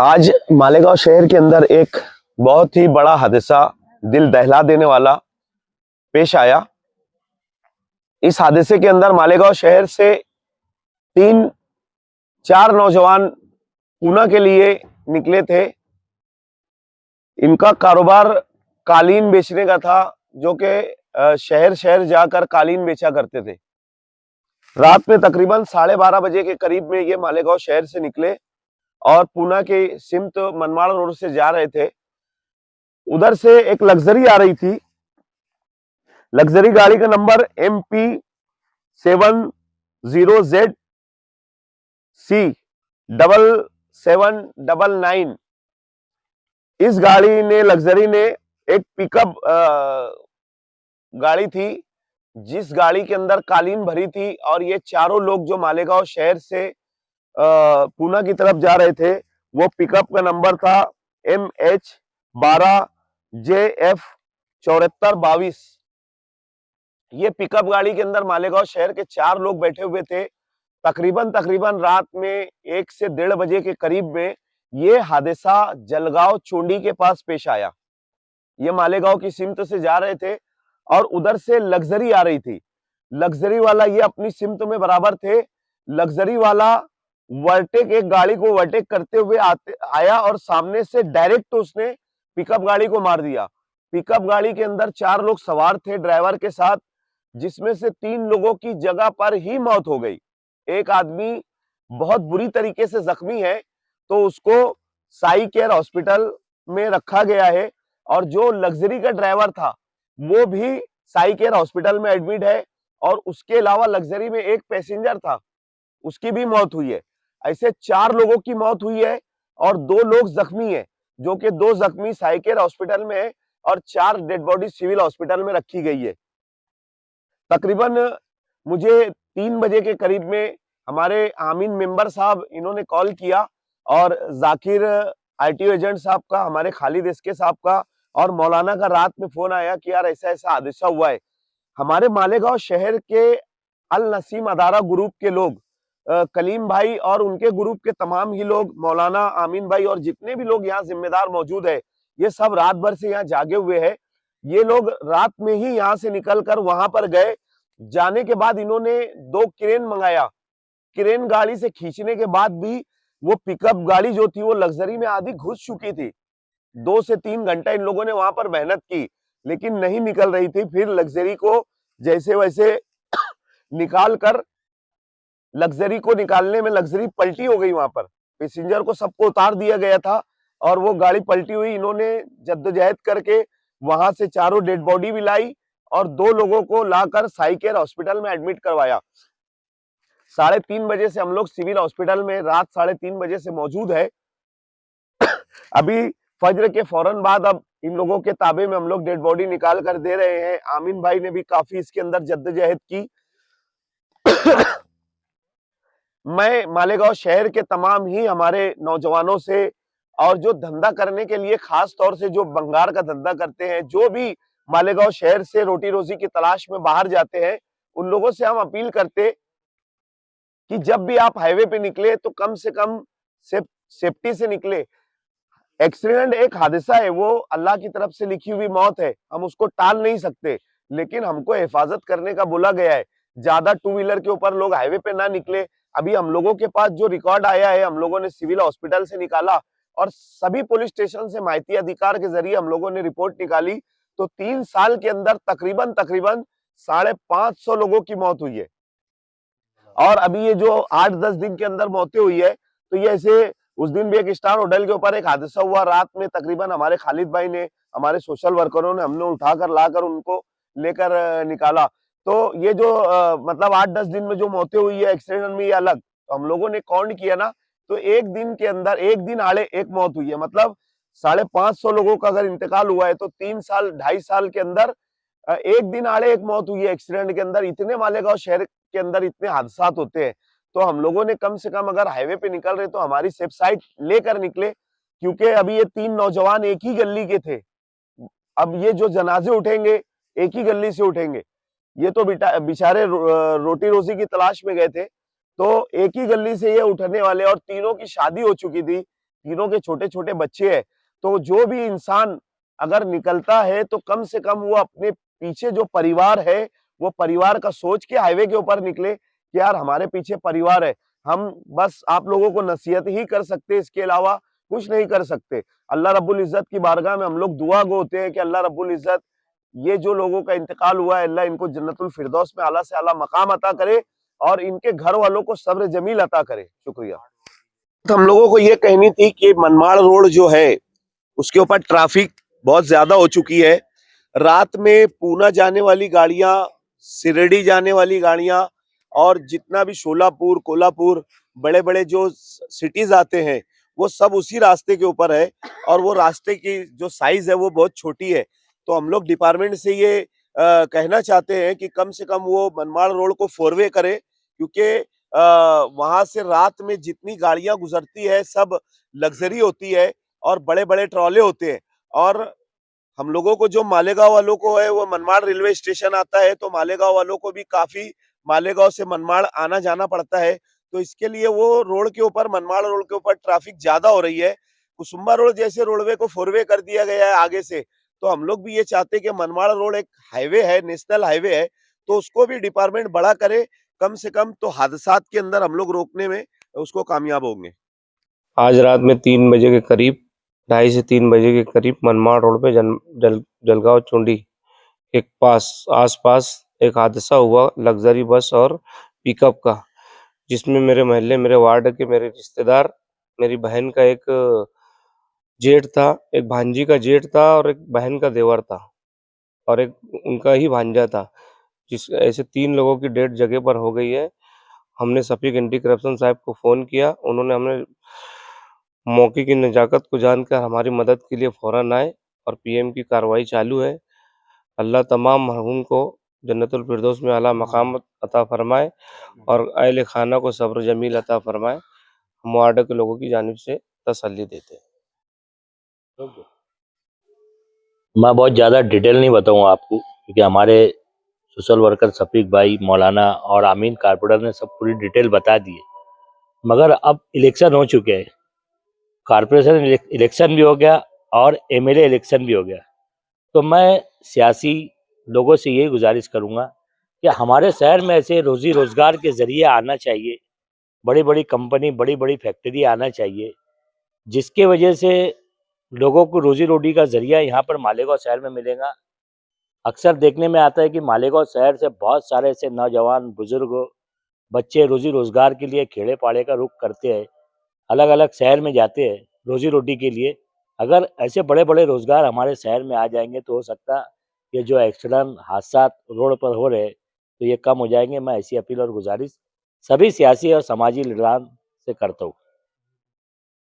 आज मालेगांव शहर के अंदर एक बहुत ही बड़ा हादसा, दिल दहला देने वाला पेश आया। इस हादसे के अंदर मालेगांव शहर से 3-4 नौजवान पूना के लिए निकले थे। इनका कारोबार कालीन बेचने का था, जो कि शहर शहर जाकर कालीन बेचा करते थे। रात में तकरीबन 12:30 बजे के करीब में ये मालेगांव शहर से निकले और पूना के सिमत मनमाड़ रोड से जा रहे थे। उधर से एक लग्जरी आ रही थी। लग्जरी गाड़ी का नंबर MP70ZC 7799। इस लग्जरी ने एक पिकअप गाड़ी थी, जिस गाड़ी के अंदर कालीन भरी थी, और ये चारों लोग जो मालेगांव शहर से पूना की तरफ जा रहे थे, वो पिकअप का नंबर था MH12JF 7422। ये पिकअप गाड़ी के अंदर मालेगांव शहर के 4 लोग बैठे हुए थे। तकरीबन रात में 1 से 1:30 बजे के करीब में ये हादसा जलगांव चोंडी के पास पेश आया। ये मालेगांव की सिमत से जा रहे थे और उधर से लग्जरी आ रही थी। लग्जरी वाला ये अपनी सिमत में बराबर थे। लग्जरी वाला एक गाड़ी को ओवरटेक करते हुए आया और सामने से डायरेक्ट उसने पिकअप गाड़ी को मार दिया। पिकअप गाड़ी के अंदर 4 लोग सवार थे ड्राइवर के साथ, जिसमें से 3 लोगों की जगह पर ही मौत हो गई। एक आदमी बहुत बुरी तरीके से जख्मी है, तो उसको साई केयर हॉस्पिटल में रखा गया है, और जो लग्जरी का ड्राइवर था वो भी साई केयर हॉस्पिटल में एडमिट है, और उसके अलावा लग्जरी में एक पैसेंजर था, उसकी भी मौत हुई है। ऐसे 4 लोगों की मौत हुई है और 2 लोग जख्मी है, जो कि 2 जख्मी साई केयर हॉस्पिटल में है और 4 डेड बॉडी सिविल हॉस्पिटल में रखी गई है। तकरीबन मुझे 3 बजे के करीब में हमारे आमीन मेंबर साहब इन्होंने कॉल किया, और जाकिर आईटीओ एजेंट साहब का, हमारे खालिद इसके साहब का और मौलाना का रात में फोन आया कि यार ऐसा ऐसा हादसा हुआ है। हमारे मालेगांव शहर के अल नसीम अदारा ग्रुप के लोग, कलीम भाई और उनके ग्रुप के तमाम ही लोग, मौलाना, आमीन भाई और जितने भी लोग यहाँ जिम्मेदार मौजूद है, ये सब रात भर से यहाँ जागे हुए हैं। ये लोग रात में ही यहाँ से निकलकर वहां पर गए। जाने के बाद इन्होंने 2 क्रेन मंगाया। क्रेन गाड़ी से खींचने के बाद भी वो पिकअप गाड़ी जो थी वो लग्जरी में आधी घुस चुकी थी। 2 से 3 घंटा इन लोगों ने वहां पर मेहनत की, लेकिन नहीं निकल रही थी। फिर लग्जरी को जैसे वैसे निकाल कर, लग्जरी को निकालने में लग्जरी पलटी हो गई। वहां पर पैसेंजर को सबको उतार दिया गया था और वो गाड़ी पलटी हुई। इन्होंने जद्दोजहद करके वहां से 4 डेड बॉडी भी लाई और 2 लोगों को लाकर साई केयर हॉस्पिटल में एडमिट करवाया। 3:30 बजे से हम लोग सिविल हॉस्पिटल में रात 3:30 बजे से मौजूद है। अभी फज्र के फौरन बाद अब इन लोगों के ताबे में हम लोग डेड बॉडी निकाल कर दे रहे हैं। आमीन भाई ने भी काफी इसके अंदर जद्दोजहद की। मैं मालेगांव शहर के तमाम ही हमारे नौजवानों से, और जो धंधा करने के लिए खास तौर से जो बंगार का धंधा करते हैं, जो भी मालेगांव शहर से रोटी रोजी की तलाश में बाहर जाते हैं, उन लोगों से हम अपील करते कि जब भी आप हाईवे पे निकले तो कम से कम सेफ्टी से निकले। एक्सीडेंट एक हादसा है, वो अल्लाह की तरफ से लिखी हुई मौत है, हम उसको टाल नहीं सकते, लेकिन हमको हिफाजत करने का बोला गया है। ज्यादा 2 व्हीलर के ऊपर लोग हाईवे पे ना निकले। अभी हम लोगों के पास जो रिकॉर्ड आया है, हम लोगों ने सिविल हॉस्पिटल से निकाला और सभी पुलिस स्टेशन से माहिती अधिकार के जरिए हम लोगों ने रिपोर्ट निकाली, तो 3 साल के अंदर तकरीबन 550 लोगों की मौत हुई है। और अभी ये जो 8-10 दिन के अंदर मौतें हुई है, तो ये ऐसे, उस दिन भी एक स्टार होटल के ऊपर एक हादसा हुआ रात में। तकरीबन हमारे खालिद भाई ने, हमारे सोशल वर्करों ने, हमने उठाकर लाकर उनको लेकर निकाला। तो ये जो मतलब 8-10 दिन में जो मौतें हुई है एक्सीडेंट में, ये अलग। तो हम लोगों ने काउंट किया ना, तो एक दिन के अंदर, एक दिन आड़े एक मौत हुई है। मतलब 550 लोगों का अगर इंतकाल हुआ है, तो 3 साल 2.5 साल के अंदर एक दिन आड़े एक मौत हुई है एक्सीडेंट के अंदर। इतने मालेगांव शहर के अंदर इतने हादसा होते हैं, तो हम लोगों ने कम से कम अगर हाईवे पे निकल रहे तो हमारी सेफ साइड लेकर निकले, क्योंकि अभी ये 3 नौजवान एक ही गली के थे। अब ये जो जनाजे उठेंगे एक ही गली से उठेंगे। ये तो बेचारे रोटी रोजी की तलाश में गए थे, तो एक ही गली से ये उठने वाले, और तीनों की शादी हो चुकी थी। तीनों के छोटे छोटे बच्चे हैं। तो जो भी इंसान अगर निकलता है तो कम से कम वो अपने पीछे जो परिवार है, वो परिवार का सोच के हाईवे के ऊपर निकले कि यार हमारे पीछे परिवार है। हम बस आप लोगों को नसीहत ही कर सकते हैं, इसके अलावा कुछ नहीं कर सकते। अल्लाह रब्बुल इज़्ज़त की बारगाह में हम लोग दुआ गो होते हैं कि अल्लाह रब्बुल इज़्ज़त ये जो लोगों का इंतकाल हुआ है, अल्लाह इनको जन्नतुल फिरदौस में आला से आला मकाम अता करे और इनके घर वालों को सब्र जमील अता करे। शुक्रिया। तो हम लोगों को ये कहनी थी कि मनमाड़ रोड जो है, उसके ऊपर ट्रैफिक बहुत ज्यादा हो चुकी है। रात में पूना जाने वाली गाड़ियां, शिरडी जाने वाली गाड़ियां और जितना भी शोलापुर, कोल्हापुर, बड़े-बड़े जो सिटीज आते हैं, वो सब उसी रास्ते के ऊपर है और वो रास्ते की जो साइज है वो बहुत छोटी है। तो हम लोग डिपार्टमेंट से ये कहना चाहते हैं कि कम से कम वो मनमाड़ रोड को फोर वे करे, क्योंकि वहां से रात में जितनी गाड़ियां गुजरती है सब लग्जरी होती है और बड़े-बड़े ट्रॉले होते हैं। और हम लोगों को जो मालेगांव वालों को है वो मनमाड़ रेलवे स्टेशन आता है, तो मालेगांव वालों को भी काफी मालेगांव से मनमाड़ आना जाना पड़ता है। तो इसके लिए वो रोड के ऊपर, मनमाड़ रोड के ऊपर ट्रैफिक ज्यादा हो रही है। कुसुम्बा रोड जैसे रोडवे को फोरवे कर दिया गया है आगे से, तो हम लोग भी ये चाहते हैं कि मनमाड़ रोड एक हाईवे है, नेशनल हाईवे है, तो उसको भी डिपार्टमेंट बड़ा करे कम से कम, तो हादसात के अंदर हम लोग रोकने में उसको कामयाब होंगे। आज रात में 3 बजे के करीब, 2:30 से 3 बजे के करीब मनमाड़ रोड पे जलगांव चुंडी के आसपास एक हादसा हुआ लग्जरी बस और पिकअप का, जिसमें मेरे मोहल्ले, मेरे वार्ड के मेरे रिश्तेदार, मेरी बहन का एक जेठ था, एक भांजी का जेठ था और एक बहन का देवर था और एक उनका ही भांजा था। ऐसे 3 लोगों की डेथ जगह पर हो गई है। हमने सफीक एंटी करप्शन साहब को फ़ोन किया, उन्होंने हमें मौके की नज़ाकत को जानकर हमारी मदद के लिए फ़ौरन आए और पीएम की कार्रवाई चालू है। अल्लाह तमाम मरहूम को जन्नतुल फिरदौस में आला मकाम अता फरमाए और अहले खाना को सब्र जमील अता फरमाए। हम वार्ड के लोगों की जानिब से तसल्ली देते हैं। मैं बहुत ज़्यादा डिटेल नहीं बताऊँगा आपको, क्योंकि हमारे सोशल वर्कर शफीक भाई, मौलाना और आमीन कारपोरेटर ने सब पूरी डिटेल बता दी है। मगर अब इलेक्शन हो चुके हैं, कारपोरेशन इलेक्शन भी हो गया और एमएलए इलेक्शन भी हो गया। तो मैं सियासी लोगों से यही गुजारिश करूँगा कि हमारे शहर में ऐसे रोज़ी रोज़गार के ज़रिए आना चाहिए, बड़ी बड़ी कंपनी, बड़ी बड़ी फैक्ट्री आना चाहिए, जिसके वजह से लोगों को रोजी रोटी का ज़रिया यहाँ पर मालेगांव शहर में मिलेगा। अक्सर देखने में आता है कि मालेगांव शहर से बहुत सारे ऐसे नौजवान, बुजुर्ग, बच्चे रोजी रोजगार के लिए खेड़े पाड़े का रुख करते हैं, अलग अलग शहर में जाते हैं रोजी रोटी के लिए। अगर ऐसे बड़े बड़े रोजगार हमारे शहर में आ जाएंगे तो हो सकता है ये जो एक्सीडेंट हादसा रोड पर हो रहे तो ये कम हो जाएंगे। मैं ऐसी अपील और गुजारिश सभी सियासी और समाजी लीडरान से करता हूँ।